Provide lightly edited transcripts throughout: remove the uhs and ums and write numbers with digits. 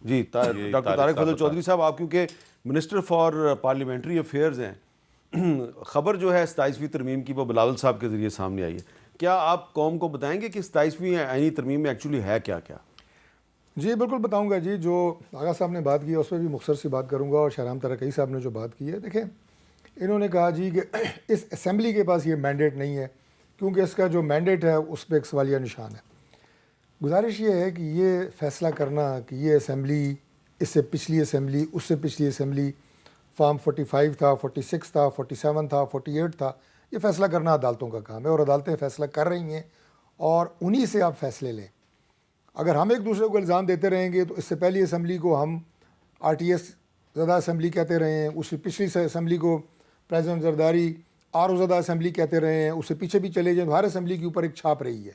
جی doctor Tariq فضل چودھری صاحب، آپ کیونکہ منسٹر فار پارلیمنٹری افیئرز ہیں، خبر جو ہے 27ویں ترمیم کی وہ بلاول صاحب کے ذریعے سامنے آئی ہے، کیا آپ قوم کو بتائیں گے کہ 27ویں آئینی ترمیم میں ایکچولی ہے کیا کیا؟ جی بالکل بتاؤں گا جی. جو آغا صاحب نے بات کی ہے اس پہ بھی مختصر سی بات کروں گا، اور شاہرام ترقی صاحب نے جو بات کی ہے، دیکھیں انہوں نے کہا جی کہ اس اسمبلی کے پاس یہ مینڈیٹ نہیں ہے، کیونکہ اس کا جو مینڈیٹ ہے اس پہ ایک سوالیہ نشان ہے. گزارش یہ ہے کہ یہ فیصلہ کرنا کہ یہ اسمبلی اس سے پچھلی اسمبلی، اس سے پچھلی اسمبلی، فارم 45 تھا، 46 تھا، 47 تھا، 48 تھا، یہ فیصلہ کرنا عدالتوں کا کام ہے، اور عدالتیں فیصلہ کر رہی ہیں اور انہی سے آپ فیصلے لیں. اگر ہم ایک دوسرے کو الزام دیتے رہیں گے تو اس سے پہلی اسمبلی کو ہم RTS زدہ اسمبلی کہتے رہے ہیں، اس سے پچھلی اسمبلی کو پریزیڈنٹ زرداری RO زدہ اسمبلی کہتے رہے ہیں، اس سے پیچھے بھی چلے جائیں، ہر اسمبلی کے اوپر ایک چھاپ رہی ہے.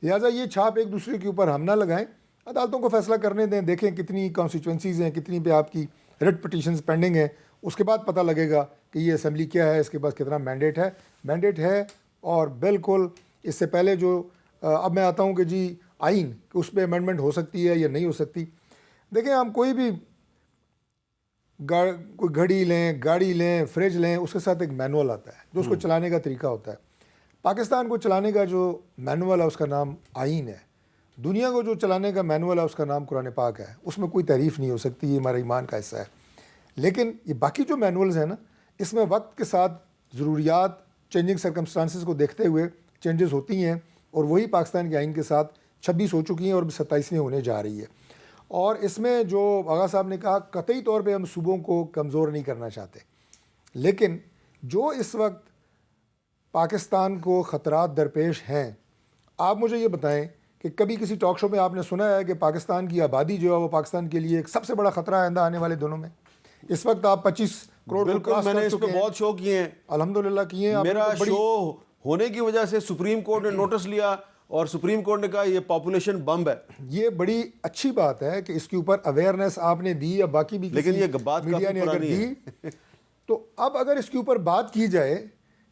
لہٰذا یہ چھاپ ایک دوسرے کے اوپر ہم نہ لگائیں، عدالتوں کو فیصلہ کرنے دیں، دیکھیں کتنی کانسٹیچوئنسیز ہیں، کتنی پہ آپ کی ریٹ پٹیشنز پینڈنگ ہیں، اس کے بعد پتہ لگے گا کہ یہ اسمبلی کیا ہے، اس کے پاس کتنا مینڈیٹ ہے. اور بالکل اس سے پہلے جو اب میں آتا ہوں کہ جی آئین کہ اس پہ امینڈمنٹ ہو سکتی ہے یا نہیں ہو سکتی. دیکھیں ہم کوئی بھی کوئی گھڑی لیں، گاڑی لیں، فریج لیں، اس کے ساتھ ایک مینول آتا ہے جو اس کو چلانے کا طریقہ ہوتا ہے. پاکستان کو چلانے کا جو مینول ہے اس کا نام آئین ہے. دنیا کو جو چلانے کا مینول ہے اس کا نام قرآن پاک ہے. اس میں کوئی تعریف نہیں ہو سکتی، یہ ہمارا ایمان کا حصہ ہے. لیکن یہ باقی جو مینولز ہیں نا، اس میں وقت کے ساتھ ضروریات، چینجنگ سرکمسٹانسز کو دیکھتے ہوئے چینجز ہوتی ہیں، اور وہی پاکستان کے آئین کے ساتھ 26 ہو چکی ہیں اور 27ویں ہونے جا رہی ہے. اور اس میں جو آغا صاحب نے کہا قطعی طور پہ ہم صوبوں کو کمزور نہیں کرنا چاہتے، لیکن جو اس وقت پاکستان کو خطرات درپیش ہیں، آپ مجھے یہ بتائیں کہ کبھی کسی ٹاک شو میں آپ نے سنا ہے کہ پاکستان کی آبادی جو ہے وہ پاکستان کے لیے ایک سب سے بڑا خطرہ ہے آئندہ آنے والے دنوں میں؟ اس وقت آپ 25 کروڑ بالکل، میں نے اس پہ بہت شو کیے ہیں، الحمدللہ کیے ہیں. میرا شو ہونے کی وجہ سے سپریم کورٹ نے نوٹس لیا اور سپریم کورٹ نے کہا یہ پاپولیشن بمب ہے. یہ بڑی اچھی بات ہے کہ اس کے اوپر اویئرنیس آپ نے دی یا باقی بھی لیکن یہ بات میڈیا نے اگر دی، تو اب اگر اس کے اوپر بات کی جائے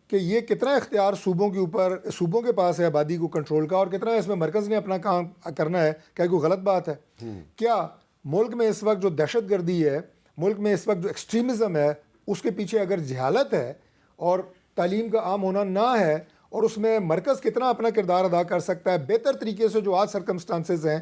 کہ یہ کتنا اختیار صوبوں کے اوپر، صوبوں کے پاس ہے آبادی کو کنٹرول کا، اور کتنا اس میں مرکز نے اپنا کام کرنا ہے، کیا کوئی غلط بات ہے؟ کیا ملک میں اس وقت جو دہشت گردی ہے، ملک میں اس وقت جو ایکسٹریمزم ہے، اس کے پیچھے اگر جہالت ہے اور تعلیم کا عام ہونا نہ ہے، اور اس میں مرکز کتنا اپنا کردار ادا کر سکتا ہے بہتر طریقے سے جو آج سرکمسٹانسز ہیں،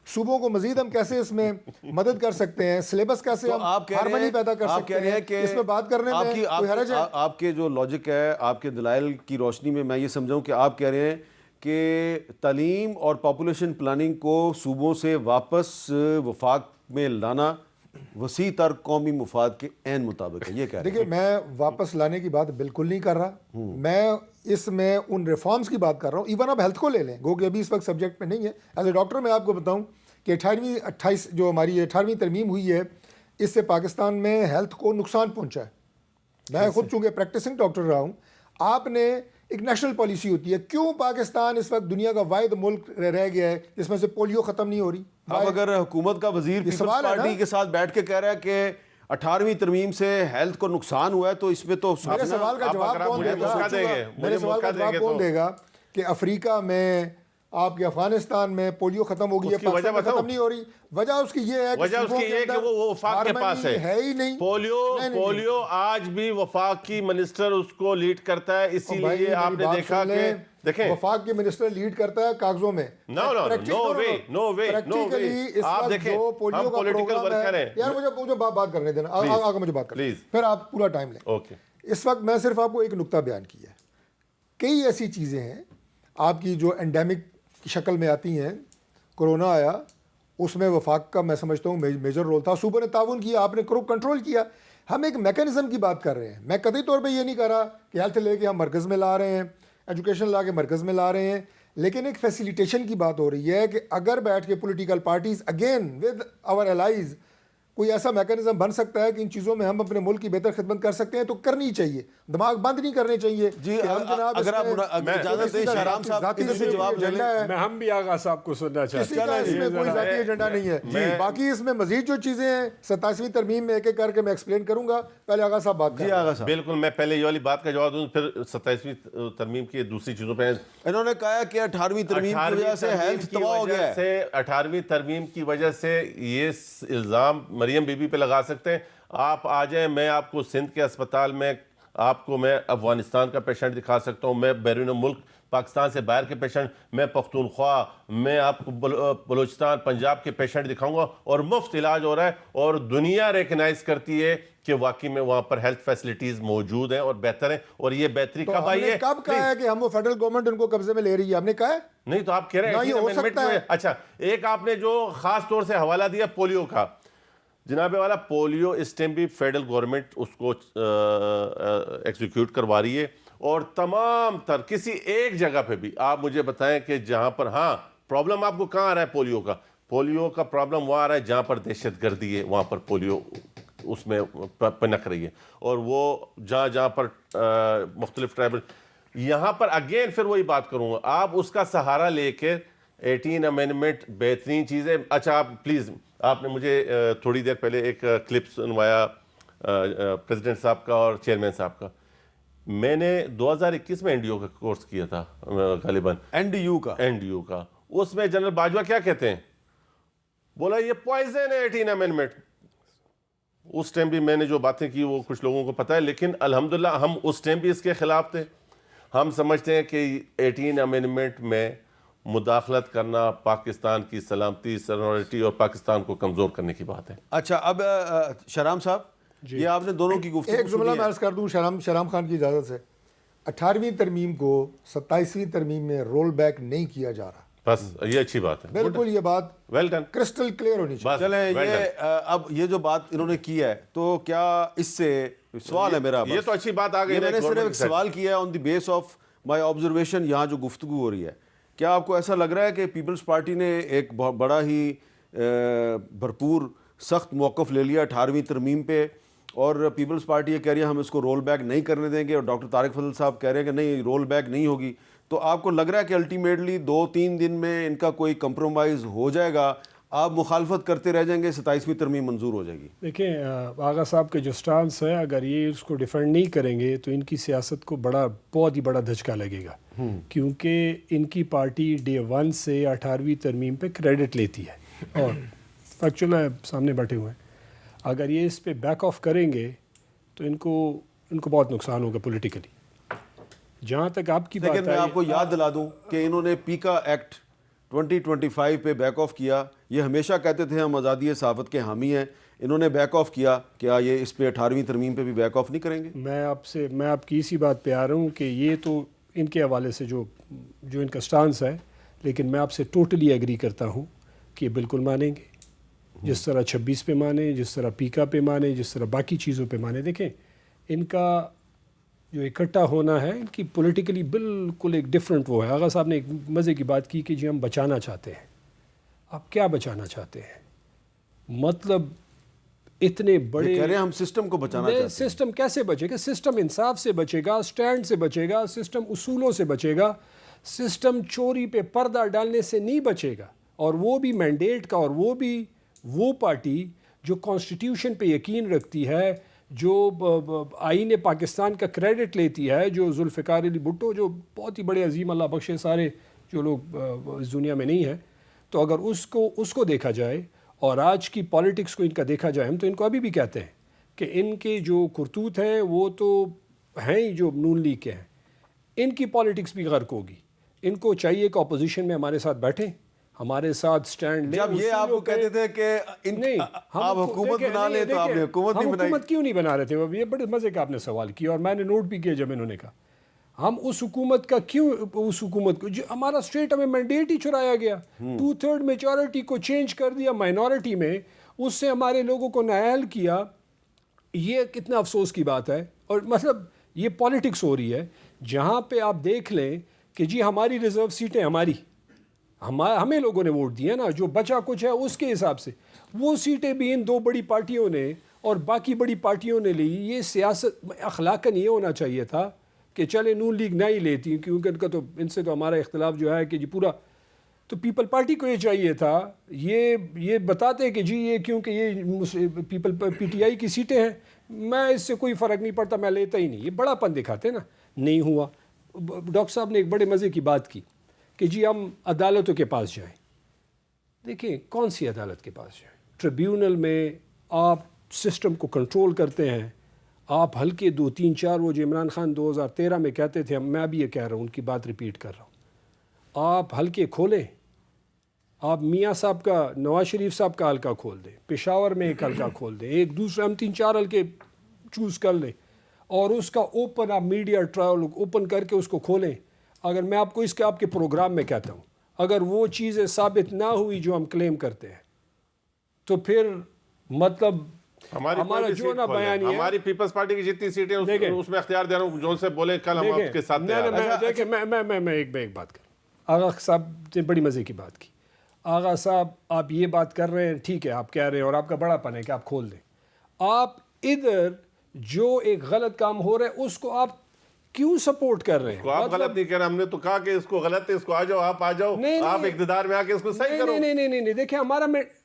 صوبوں کو مزید ہم کیسے اس میں مدد کر سکتے ہیں، سلیبس کیسے ہم ہارمنی پیدا کر سکتے ہیں، اس میں بات کرنے میں کوئی حرج ہے؟ آپ کے جو لاجک ہے، آپ کے دلائل کی روشنی میں میں یہ سمجھاؤں کہ آپ کہہ رہے ہیں کہ تعلیم اور پاپولیشن پلاننگ کو صوبوں سے واپس وفاق میں لانا وسیع تر قومی مفاد کے عین مطابق ہے، یہ کہہ رہے ہیں؟ دیکھیں میں واپس لانے کی بات بالکل نہیں کر رہا، میں اس میں ان ریفارمز کی بات کر رہا ہوں. ایون اب ہیلتھ کو لے لیں، گو کہ ابھی اس وقت سبجیکٹ میں نہیں ہے. ایز اے ڈاکٹر میں آپ کو بتاؤں کہ 28 جو ہماری 18ویں ترمیم ہوئی ہے، اس سے پاکستان میں ہیلتھ کو نقصان پہنچا ہے. میں خود چونکہ پریکٹسنگ ڈاکٹر رہا ہوں. آپ نے ایک نیشنل پالیسی ہوتی ہے، کیوں پاکستان اس وقت دنیا کا واحد ملک رہ گیا ہے جس میں سے پولیو ختم نہیں ہو رہی؟ اب اگر حکومت کا وزیر پیپلز پارٹی کے ساتھ بیٹھ کے کہہ رہا ہے کہ 18ویں ترمیم سے ہیلتھ کو نقصان ہوا ہے، تو اس میں تو میرے سوال کا جواب کون دے گا کہ افریقہ میں، آپ کے افغانستان میں پولیو ختم ہو گئی ہے، پاکستان میں ختم نہیں ہو رہی؟ وجہ اس کی یہ ہے کہ وہ وفاق کے پاس ہے ہی نہیں. پولیو آج بھی وفاق کی منسٹر اس کو لیڈ کرتا ہے، اسی لیے آپ نے دیکھا کہ دیکھیں وفاق کی منسٹر لیڈ کرتا ہے کاغذوں میں. نو وے آپ دیکھیں ہم پولیٹیکل ورکر ہیں. یار مجھے بات کرنے دینا، آگے مجھے بات کریں، پھر آپ پورا ٹائم لیں. اس وقت میں صرف آپ کو ایک نقطہ بیان کیا ہے. کئی ایسی چیزیں ہیں آپ کی جو انڈیمک کی شکل میں آتی ہیں. کرونا آیا، اس میں وفاق کا میں سمجھتا ہوں میجر رول تھا. صوبوں نے تعاون کیا، آپ نے کنٹرول کیا. ہم ایک میکینزم کی بات کر رہے ہیں. میں قطعی طور پہ یہ نہیں کر رہا کہ ہیلتھ لے کے ہم مرکز میں لا رہے ہیں، ایجوکیشن لا کے مرکز میں لا رہے ہیں، لیکن ایک فیسیلیٹیشن کی بات ہو رہی ہے کہ اگر بیٹھ کے political parties again with our allies کوئی ایسا میکانزم بن سکتا ہے کہ ان چیزوں میں ہم اپنے ملک کی بہتر خدمت کر سکتے ہیں تو کرنی چاہیے, دماغ بند نہیں کرنے چاہیے. جی اگر آپ اجازت دیں شہرام صاحب ادھر سے جواب لے لیں. ہم بھی آغا صاحب کو سننا چاہتے کسی کا اس میں کوئی ذاتی ایجنڈا نہیں ہے. باقی اس میں مزید جو چیزیں ہیں 27ویں ترمیم میں ایک ایک کر کے میں ایکسپلین کروں گا. پہلے آغا صاحب بات کریں. جی آغا صاحب. بالکل, میں پہلے یہ والی بات کا جواب دوں, پھر 27ویں ترمیم کی دوسری چیزوں پہ. انہوں نے کہا کہ 18ویں ترمیم کی وجہ سے ہیلتھ تباہ ہو گیا ہے. 18ویں ترمیم کی وجہ سے یہ الزام مریم بی بی پہ لگا سکتے ہیں. آپ آ جائیں, میں آپ کو سندھ کے اسپتال میں آپ کو میں افغانستان کا پیشنٹ دکھا سکتا ہوں, میں بیرون ملک پاکستان سے باہر کے پیشنٹ, میں پختونخوا, میں آپ کو بلوچستان پنجاب کے پیشنٹ دکھاؤں گا, اور مفت علاج ہو رہا ہے, اور دنیا ریکنائز کرتی ہے کہ واقعی میں وہاں پر ہیلتھ فیسلٹیز موجود ہیں اور بہتر ہیں. اور یہ بہتری کب آئی ہے؟ کب کہا ہے کہ ہم وہ فیڈرل گورنمنٹ ان کو قبضے میں لے رہی ہے؟ ہم نے کہا ہے نہیں, تو آپ کہہ رہے ہیں یہ ہو سکتا ہے. اچھا, ایک آپ نے جو خاص طور سے حوالہ دیا پولیو کا, جناب والا پولیو اس ٹائم بھی فیڈرل گورنمنٹ اس کو ایکزیکیوٹ کروا رہی ہے, اور تمام تر کسی ایک جگہ پہ بھی آپ مجھے بتائیں کہ جہاں پر, ہاں پرابلم آپ کو کہاں آ رہا ہے پولیو کا پرابلم وہاں آ رہا ہے جہاں پر دہشت گردی ہے, وہاں پر پولیو اس میں پنک رہی ہے, اور وہ جہاں پر مختلف ٹرائبل, یہاں پر اگین پھر وہی بات کروں گا, آپ اس کا سہارا لے کے 18 امینڈمنٹ بہترین چیزیں. اچھا آپ پلیز, آپ نے مجھے تھوڑی دیر پہلے ایک کلپ سنوایا پریزیڈنٹ صاحب کا اور چیئرمین صاحب کا. میں نے 2021 میں NDO کا کورس کیا تھا غالباً, NDU کا. اس میں جنرل باجوہ کیا کہتے ہیں, بولا یہ پوائزن ہے 18 امینڈمنٹ. اس ٹائم بھی میں نے جو باتیں کی وہ کچھ لوگوں کو پتہ ہے, لیکن الحمدللہ ہم اس ٹائم بھی اس کے خلاف تھے. ہم سمجھتے ہیں کہ 18 امینڈمنٹ میں مداخلت کرنا پاکستان کی سلامتی, سیکورٹی اور پاکستان کو کمزور کرنے کی بات ہے. اچھا, اب شہرام صاحب, یہ آپ نے دونوں کی گفتگو ایک جملہ میں عرض کر دوں شہرام خان کی اجازت سے. 18ویں ترمیم کو 27ویں ترمیم میں رول بیک نہیں کیا جا رہا. بس یہ اچھی بات ہے, بالکل یہ بات ویل ڈن, کرسٹل کلیئر ہونی چاہیے. چلیں اب یہ جو بات انہوں نے کی ہے, تو کیا اس سے سوال ہے میرا, یہ تو اچھی بات آ گئی. میں نے صرف ایک سوال کیا ہے آن دی بیس آف مائی آبزرویشن, یہاں جو گفتگو ہو رہی ہے, کیا آپ کو ایسا لگ رہا ہے کہ پیپلز پارٹی نے ایک بڑا ہی بھرپور سخت موقف لے لیا 18ویں ترمیم پہ, اور پیپلز پارٹی یہ کہہ رہی ہے ہم اس کو رول بیک نہیں کرنے دیں گے, اور ڈاکٹر طارق فضل صاحب کہہ رہے ہیں کہ نہیں رول بیک نہیں ہوگی. تو آپ کو لگ رہا ہے کہ الٹیمیٹلی 2-3 دن میں ان کا کوئی کمپرومائز ہو جائے گا, آپ مخالفت کرتے رہ جائیں گے, 27ویں ترمیم منظور ہو جائے گی؟ دیکھیں آغا صاحب کے جو سٹانس ہے, اگر یہ اس کو ڈیفینڈ نہیں کریں گے تو ان کی سیاست کو بہت ہی بڑا دھچکا لگے گا, کیونکہ ان کی پارٹی ڈے 1 سے 18ویں ترمیم پہ کریڈٹ لیتی ہے, اور فیکچوئل ہے سامنے بیٹھے ہوئے ہیں. اگر یہ اس پہ بیک آف کریں گے تو ان کو بہت نقصان ہوگا پولیٹیکلی. جہاں تک آپ کی بات ہے, لیکن میں آپ کو یاد دلا دوں کہ انہوں نے پیکا ایکٹ 2025 پہ بیک آف کیا. یہ ہمیشہ کہتے تھے ہم آزادی صحافت کے حامی ہیں, انہوں نے بیک آف کیا. کیا یہ اس پہ 18ویں ترمیم پہ بھی بیک آف نہیں کریں گے؟ میں آپ کی اسی بات پہ آ رہا ہوں کہ یہ تو ان کے حوالے سے جو ان کا سٹانس ہے, لیکن میں آپ سے ٹوٹلی ایگری کرتا ہوں کہ بالکل مانیں گے, جس طرح 26 پہ مانیں, جس طرح پیکا پہ مانیں, جس طرح باقی چیزوں پہ مانیں. دیکھیں ان کا جو اکٹھا ہونا ہے, ان کی پولیٹیکلی بالکل ایک ڈیفرنٹ وہ ہے. آغا صاحب نے ایک مزے کی بات کی کہ جی ہم بچانا چاہتے ہیں. آپ کیا بچانا چاہتے ہیں؟ مطلب اتنے بڑے کہہ رہے ہیں ہم سسٹم کو بچانا چاہتے ہیں. سسٹم کیسے بچے گا؟ سسٹم انصاف سے بچے گا, سٹینڈ سے بچے گا, سسٹم اصولوں سے بچے گا, سسٹم چوری پہ پردہ ڈالنے سے نہیں بچے گا. اور وہ بھی مینڈیٹ کا, اور وہ بھی وہ پارٹی جو کانسٹیٹیوشن پہ یقین رکھتی ہے, جو آئین پاکستان کا کریڈٹ لیتی ہے, جو ذوالفقار علی بھٹو جو بہت ہی بڑے عظیم, اللہ بخشے سارے جو لوگ اس دنیا میں نہیں ہیں. تو اگر اس کو دیکھا جائے اور آج کی پالیٹکس کو ان کا دیکھا جائے, ہم تو ان کو ابھی بھی کہتے ہیں کہ ان کے جو کرتوت ہیں وہ تو ہیں ہی جو نون لیگ کے ہیں. ان کی پالیٹکس بھی غرق ہوگی. ان کو چاہیے کہ اپوزیشن میں ہمارے ساتھ بیٹھیں, ہمارے ساتھ سٹینڈ لیں. جب یہ آپ کو کہتے تھے کہ نہیں آپ حکومت بنا لیں, تو آپ نے حکومت نہیں بنائی. حکومت کیوں نہیں بنا رہے تھے؟ یہ بڑے مزے کا آپ نے سوال کیا, اور میں نے نوٹ بھی کیا جب انہوں نے کہا ہم اس حکومت کا کیوں, اس حکومت کو ہمارا اسٹیٹ ہمیں مینڈیٹ ہی چرایا گیا, 2/3 میجورٹی کو چینج کر دیا مائنورٹی میں, اس سے ہمارے لوگوں کو نائل کیا. یہ کتنا افسوس کی بات ہے. اور مطلب یہ پالیٹکس ہو رہی ہے جہاں پہ آپ دیکھ لیں کہ جی ہماری ریزرو سیٹیں ہماری, ہمیں لوگوں نے ووٹ دیا نا, جو بچا کچھ ہے اس کے حساب سے وہ سیٹیں بھی ان دو بڑی پارٹیوں نے اور باقی بڑی پارٹیوں نے لی. یہ سیاست اخلاقاً یہ ہونا چاہیے تھا کہ چلے نون لیگ نہ ہی لیتی, کیونکہ ان کا تو ان سے تو ہمارا اختلاف جو ہے کہ جی پورا, تو پیپل پارٹی کو یہ چاہیے تھا یہ بتاتے کہ جی یہ کیونکہ یہ پی ٹی آئی کی سیٹیں ہیں, میں اس سے کوئی فرق نہیں پڑتا, میں لیتا ہی نہیں. یہ بڑا پن دکھاتے نا. نہیں ہوا. ڈاکٹر صاحب نے ایک بڑے مزے کی بات کی کہ جی ہم عدالتوں کے پاس جائیں. دیکھیں کون سی عدالت کے پاس جائیں؟ ٹریبیونل میں آپ سسٹم کو کنٹرول کرتے ہیں. آپ ہلکے 2 3 4 وہ جو عمران خان 2013 میں کہتے تھے, میں ابھی یہ کہہ رہا ہوں, ان کی بات ریپیٹ کر رہا ہوں. آپ حلقے کھولیں, آپ میاں صاحب کا, نواز شریف صاحب کا حلقہ کھول دیں, پشاور میں ایک حلقہ کھول دیں, ایک دوسرے ہم 3 4 حلقے چوز کر لیں اور اس کا اوپن آپ میڈیا ٹرائل اوپن کر کے اس کو کھولیں. اگر میں آپ کو اس کے آپ کے پروگرام میں کہتا ہوں, اگر وہ چیزیں ثابت نہ ہوئی جو ہم کلیم کرتے ہیں, تو پھر مطلب ہمارا جو نا بیان ہے, ہماری پیپلز پارٹی کی جتنی سیٹیں اس میں اختیار دے رہا ہوں, جو سے بولے کل ہم آپ کے ساتھ تیار ہیں. دیکھیں میں ایک بات کروں. آغا صاحب نے بڑی مزے کی بات کی. آغا صاحب آپ یہ بات کر رہے ہیں, ٹھیک ہے آپ کہہ رہے ہیں اور آپ کا بڑا پن ہے کہ آپ کھول دیں. آپ ادھر جو ایک غلط کام ہو رہا ہے اس کو آپ کیوں سپورٹ کر رہے ہیں؟ آپ غلط نہیں کہہ رہے, ہم نے تو کہا کہ اس کو غلط ہے, اس کو آ جاؤ, آپ آ جاؤ, آپ اقتدار میں آ کے اس کو صحیح کرو. نہیں دیکھیں,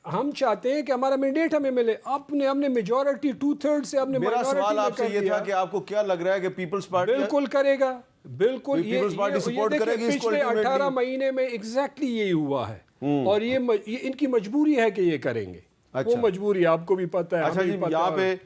ہم چاہتے ہیں کہ ہمارا مینڈیٹ ہمیں ملے. ہم نے میجورٹی 2/3 سے ہم نے میرا سوال آپ سے یہ تھا کہ آپ کو کیا لگ رہا ہے کہ پیپلز پارٹی بالکل کرے گا, بالکل پیپلز پارٹی سپورٹ کرے گی اس کو. پچھلے 18 مہینے میں ایگزیکٹلی یہی ہوا ہے, اور یہ ان کی مجبوری ہے کہ یہ کریں گے. وہ مجبوری آپ کو بھی پتہ ہے. اچھا جی, یہاں پہ